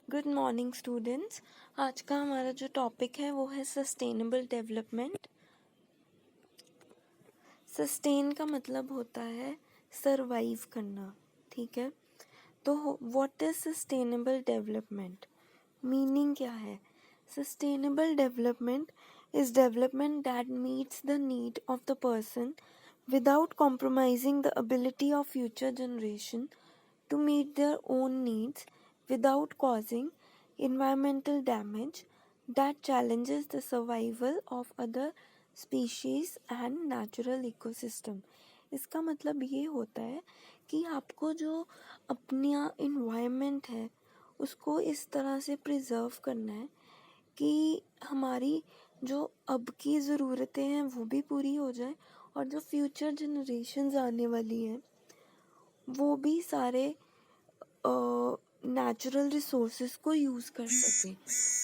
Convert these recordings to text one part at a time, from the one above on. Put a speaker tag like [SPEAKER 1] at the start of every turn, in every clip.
[SPEAKER 1] Good morning students. आज का हमारा जो टॉपिक है वो है सस्टेनेबल डेवलपमेंट। सस्टेन का मतलब होता है सरवाइव करना, ठीक है। तो what is sustainable development, meaning क्या है? Sustainable development is development that meets the need of the person without compromising the ability of future generation to meet their own needs without causing environmental damage that challenges the survival of other species and natural ecosystem। इसका मतलब ये होता है कि आपको जो अपना environment है उसको इस तरह से प्रिजर्व करना है कि हमारी जो अब की ज़रूरतें हैं वो भी पूरी हो जाए और जो फ्यूचर जनरेशन्स आने वाली हैं वो भी सारे नेचुरल रिसोर्सेज को यूज़ कर सकें।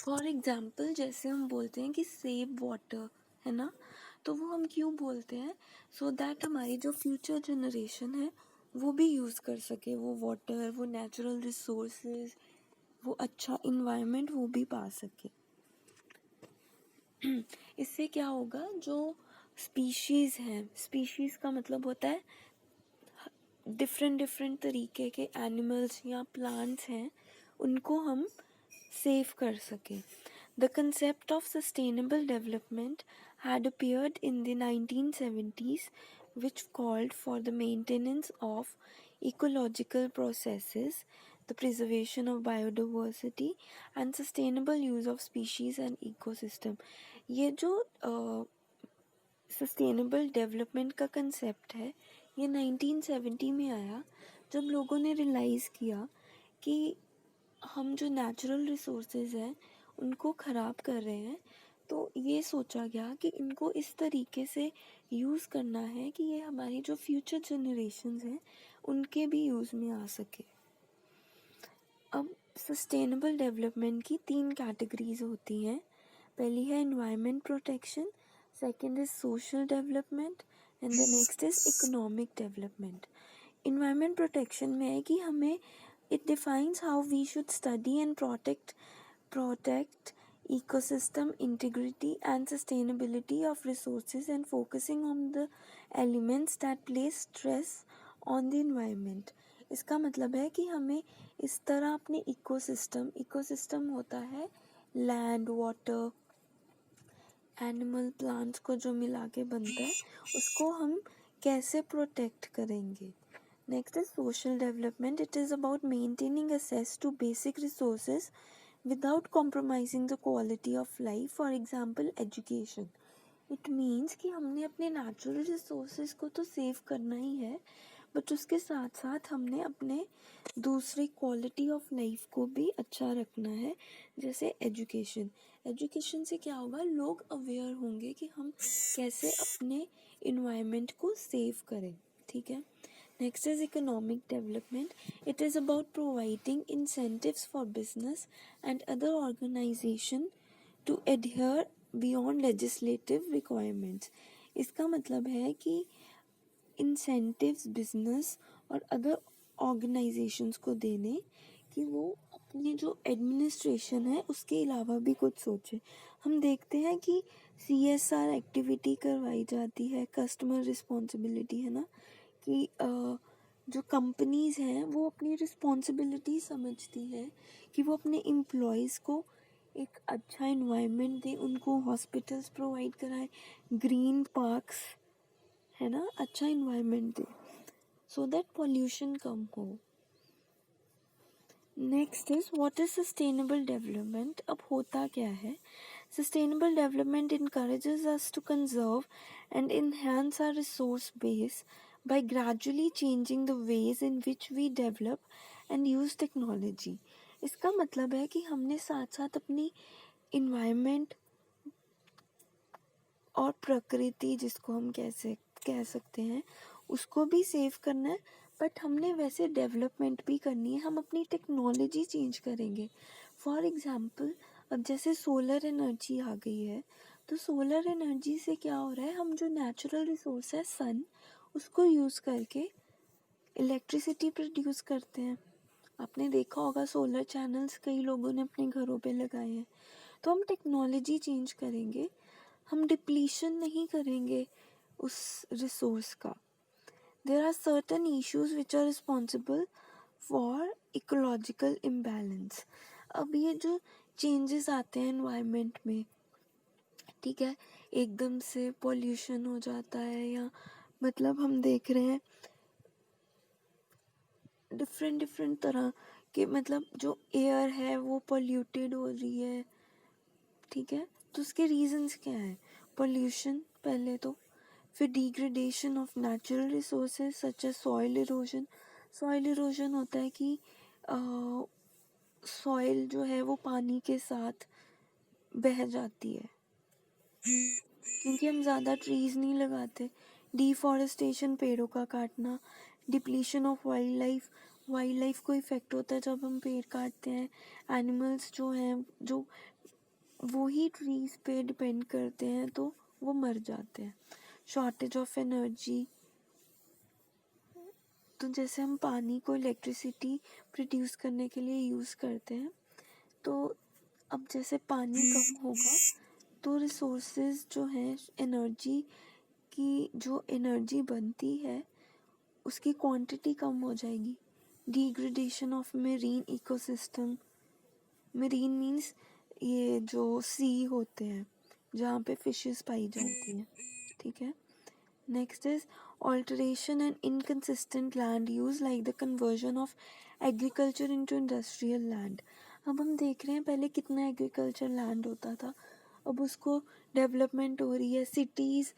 [SPEAKER 1] फॉर एग्ज़ाम्पल जैसे हम बोलते हैं कि सेव वाटर, है ना, तो वो हम क्यों बोलते हैं? सो दैट हमारी जो फ्यूचर जनरेशन है वो भी यूज़ कर सके वो वाटर, वो नेचुरल रिसोर्सेज, वो अच्छा इन्वायरमेंट वो भी पा सके। इससे क्या होगा, जो स्पीशीज़ हैं, स्पीशीज़ का मतलब होता है डिफरेंट तरीके के एनिमल्स या प्लांट्स हैं, उनको हम सेव कर सकें। The concept of sustainable development had appeared in the 1970s, which called for the maintenance of ecological processes, the preservation of biodiversity, and sustainable use of species and ecosystem। ये जो sustainable development का concept है ये 1970 में आया, जब लोगों ने रियलाइज़ किया कि हम जो नेचुरल रिसोर्सेज हैं उनको ख़राब कर रहे हैं। तो ये सोचा गया कि इनको इस तरीके से यूज़ करना है कि ये हमारी जो फ्यूचर जनरेशन्स हैं उनके भी यूज़ में आ सके। अब सस्टेनेबल डेवलपमेंट की 3 कैटेगरीज होती हैं। पहली है environment protection, second is social development and the next is economic development. Environment protection में है कि हमें it defines how we should study and protect ecosystem integrity and sustainability of resources and focusing on the elements that place stress on the environment। इसका मतलब है कि हमें इस तरह अपने इकोसिस्टम होता है लैंड, वाटर, एनिमल, प्लांट्स को जो मिला के बनता है उसको हम कैसे प्रोटेक्ट करेंगे। Next is social development. It is about maintaining access to basic resources without compromising the quality of life, for example education। It means कि हमने अपने नेचुरल रिसोर्सेज को तो सेव करना ही है, बट उसके साथ साथ हमने अपने दूसरी क्वालिटी ऑफ लाइफ को भी अच्छा रखना है, जैसे एजुकेशन से क्या होगा, लोग अवेयर होंगे कि हम कैसे अपने इन्वायरमेंट को सेव करें, ठीक है। Next is economic development. It is about providing incentives for business and other organization to adhere beyond legislative requirements। इसका मतलब है कि incentives business और other organizations को देने कि वो अपनी जो एडमिनिस्ट्रेशन है उसके अलावा भी कुछ सोचे। हम देखते हैं कि CSR एक्टिविटी करवाई जाती है, कस्टमर रिस्पॉन्सिबिलिटी, है ना, कि जो कंपनीज़ हैं वो अपनी रिस्पॉन्सिबिलिटी समझती है कि वो अपने एम्प्लॉयज़ को एक अच्छा इन्वायरमेंट दें, उनको हॉस्पिटल्स प्रोवाइड कराएं, ग्रीन पार्क्स, है ना, अच्छा इन्वायरमेंट दें सो दैट पॉल्यूशन कम हो। Next is what is sustainable development. अब होता क्या है, sustainable development encourages us to conserve and enhance our resource base by gradually changing the ways in which we develop and use technology। इसका मतलब है कि हमने साथ साथ अपनी environment और प्रकृति, जिसको हम कैसे कह सकते हैं, उसको भी सेव करना है, बट हमने वैसे डेवलपमेंट भी करनी है, हम अपनी टेक्नोलॉजी चेंज करेंगे। फॉर एग्ज़ाम्पल अब जैसे सोलर एनर्जी आ गई है, तो सोलर एनर्जी से क्या हो रहा है, हम जो नेचुरल रिसोर्स है सन, उसको यूज़ करके इलेक्ट्रिसिटी प्रोड्यूस करते हैं। आपने देखा होगा सोलर चैनल्स कई लोगों ने अपने घरों पे लगाए हैं। तो हम टेक्नोलॉजी चेंज करेंगे, हम डिप्लीशन नहीं करेंगे उस रिसोर्स का। There are certain issues which are responsible for ecological imbalance. अब ये जो चेंजेस आते हैं एनवायरनमेंट में, ठीक है, एकदम से पॉल्यूशन हो जाता है, या मतलब हम देख रहे हैं डिफरेंट डिफरेंट तरह के, मतलब जो एयर है वो पॉल्यूटेड हो रही है, ठीक है। तो उसके रीजंस क्या है? पॉल्यूशन पहले तो, फिर degradation of natural resources such as soil erosion. Soil erosion होता है कि सॉइल जो है वो पानी के साथ बह जाती है क्योंकि हम ज़्यादा ट्रीज नहीं लगाते। डिफॉरेस्टेशन, पेड़ों का काटना। डिप्लीशन ऑफ वाइल्ड लाइफ को इफ़ेक्ट होता है जब हम पेड़ काटते हैं। एनिमल्स जो हैं, जो वो ही ट्रीज पे डिपेंड करते हैं, तो वो मर जाते हैं। शॉर्टेज ऑफ एनर्जी, तो जैसे हम पानी को इलेक्ट्रिसिटी प्रोड्यूस करने के लिए यूज़ करते हैं, तो अब जैसे पानी कम होगा तो रिसोर्सेज जो हैं, एनर्जी की जो एनर्जी बनती है उसकी क्वांटिटी कम हो जाएगी। Degradation of marine ecosystem. Marine means ये जो सी होते हैं जहाँ पे फिशेस पाई जाती हैं, ठीक है। Next is alteration and inconsistent land use like the conversion of agriculture into industrial land. अब हम देख रहे हैं पहले कितना एग्रीकल्चर लैंड होता था, अब उसको डेवलपमेंट हो रही है, सिटीज़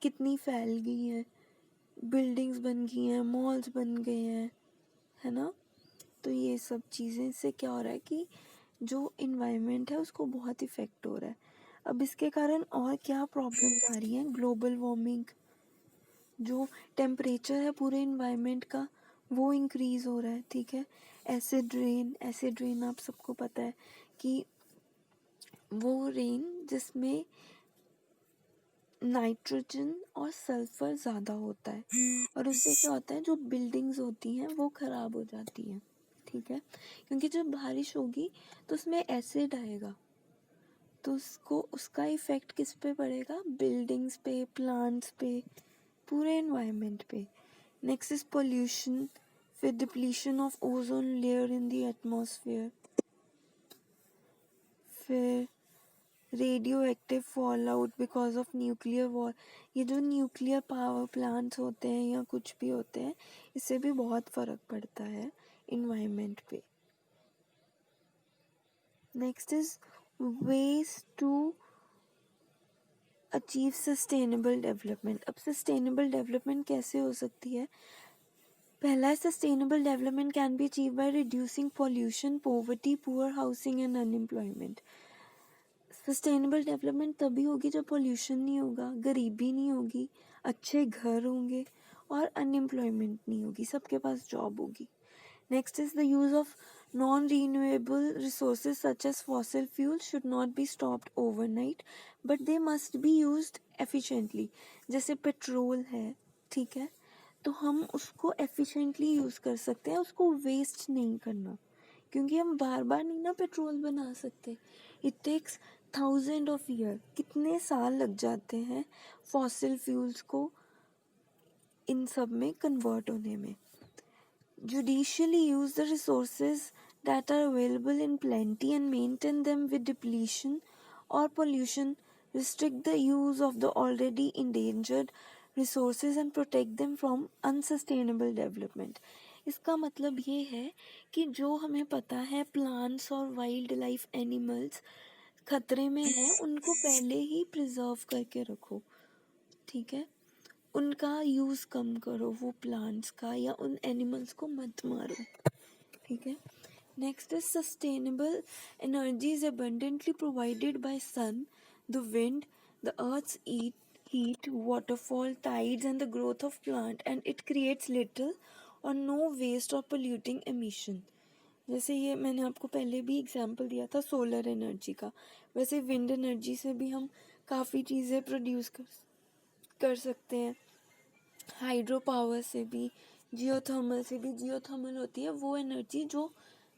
[SPEAKER 1] कितनी फैल गई हैं, बिल्डिंग्स बन गई हैं, मॉल्स बन गए हैं, है ना। तो ये सब चीज़ें से क्या हो रहा है कि जो इन्वायरमेंट है उसको बहुत इफ़ेक्ट हो रहा है। अब इसके कारण और क्या प्रॉब्लम्स आ रही हैं? ग्लोबल वार्मिंग, जो टेम्परेचर है पूरे इन्वायरमेंट का वो इंक्रीज़ हो रहा है, ठीक है। एसिड रेन आप सबको पता है कि वो रेन जिसमें नाइट्रोजन और सल्फर ज़्यादा होता है, और उससे क्या होता है, जो बिल्डिंग्स होती हैं वो ख़राब हो जाती हैं, ठीक है। क्योंकि जब बारिश होगी तो उसमें एसिड आएगा, तो उसको उसका इफ़ेक्ट किस पे पड़ेगा? बिल्डिंग्स पे, प्लांट्स पे, पूरे एनवायरनमेंट पे। नेक्स्ट इज पोल्यूशन, फिर depletion of ozone layer in the atmosphere, फिर radioactive fallout because of nuclear war. ये जो न्यूक्लियर पावर प्लांट्स होते हैं या कुछ भी होते हैं, इससे भी बहुत फ़र्क पड़ता है इन्वायरमेंट पे। Next is ways to achieve sustainable development. अब सस्टेनेबल डेवलपमेंट कैसे हो सकती है? पहला है sustainable development can be achieve by reducing pollution, poverty, poor housing and unemployment. Sustainable development तभी होगी जब पॉल्यूशन नहीं होगा, गरीबी नहीं होगी, अच्छे घर होंगे और अनएम्प्लॉयमेंट नहीं होगी, सबके पास जॉब होगी। Next is the use of non renewable resources such as fossil fuel should not be stopped overnight, but they must be used efficiently. जैसे पेट्रोल है, ठीक है, तो हम उसको एफिशिएंटली यूज़ कर सकते हैं, उसको वेस्ट नहीं करना, क्योंकि हम बार बार नहीं ना पेट्रोल बना सकते। इट टेक्स 1000 ऑफ ईयर, कितने साल लग जाते हैं फॉसिल फ्यूल्स को इन सब में कन्वर्ट होने में। Judicially use the resources that are available in plenty and maintain them with depletion or pollution. Restrict the use of the already endangered resources and protect them from unsustainable development. इसका मतलब ये है कि जो हमें पता है प्लांट्स और वाइल्ड लाइफ एनिमल्स खतरे में हैं, उनको पहले ही प्रिजर्व करके रखो, ठीक है। उनका यूज़ कम करो, वो प्लांट्स का, या उन एनिमल्स को मत मारो, ठीक है। Next is sustainable energy is abundantly provided by sun, the wind, the earth's heat, waterfall, tides and the growth of plant, and it creates little or no waste or polluting emission. जैसे ये मैंने आपको पहले भी example दिया था solar energy का, वैसे विंड एनर्जी से भी हम काफ़ी चीज़ें प्रोड्यूस कर सकते हैं, हाइड्रो पावर से भी, जियोथर्मल से भी, जियोथर्मल होती है वो एनर्जी जो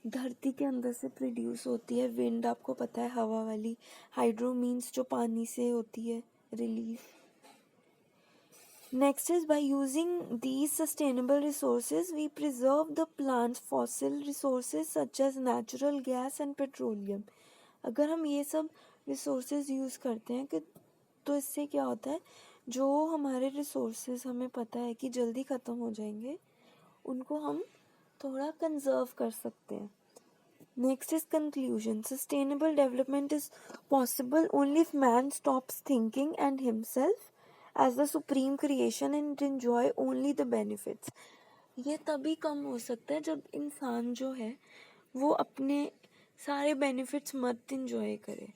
[SPEAKER 1] धरती के अंदर से प्रोड्यूस होती है। विंड आपको पता है, हवा वाली। हाइड्रो मीन्स जो पानी से होती है release. Next is, by using these sustainable resources, we preserve the plant's fossil resources such as natural gas and petroleum. अगर हम ये सब resources यूज़ करते हैं कि तो इससे क्या होता है, जो हमारे resources हमें पता है कि जल्दी ख़त्म हो जाएंगे, उनको हम थोड़ा कंजर्व कर सकते हैं। Next is conclusion. Sustainable development is possible only if man stops thinking and himself as the supreme creation and enjoy only the benefits. ये तभी कम हो सकता है जब इंसान जो है वो अपने सारे benefits मत enjoy करे।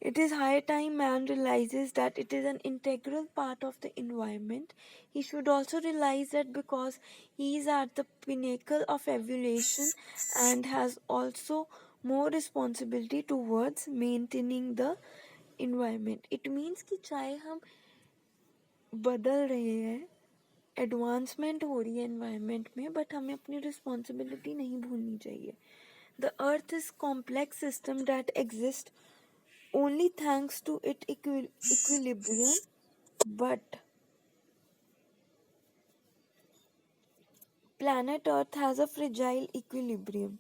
[SPEAKER 1] It is high time man realizes that it is an integral part of the environment. He should also realize that because he is at the pinnacle of evolution and has also more responsibility towards maintaining the environment. It means कि चाहे हम बदल रहे हैं, advancement हो रही है environment में, बट हमें अपनी रिस्पॉन्सिबिलिटी नहीं भूलनी चाहिए। The earth is complex system that exist only thanks to its equilibrium, but planet earth has a fragile equilibrium,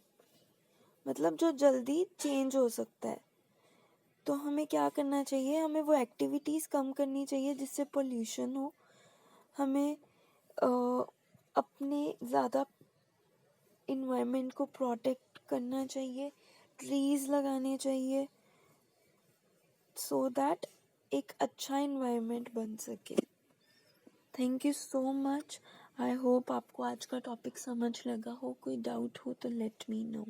[SPEAKER 1] मतलब जो जल्दी चेंज हो सकता है। तो हमें क्या करना चाहिए, हमें वो एक्टिविटीज़ कम करनी चाहिए जिससे पोल्यूशन हो। हमें अपने ज़्यादा इन्वायरमेंट को प्रोटेक्ट करना चाहिए, ट्रीज़ लगाने चाहिए, सो दैट एक अच्छा इन्वायरमेंट बन सके। Thank you so much. I hope आपको आज का टॉपिक समझ लगा हो। कोई डाउट हो तो लेट मी नो।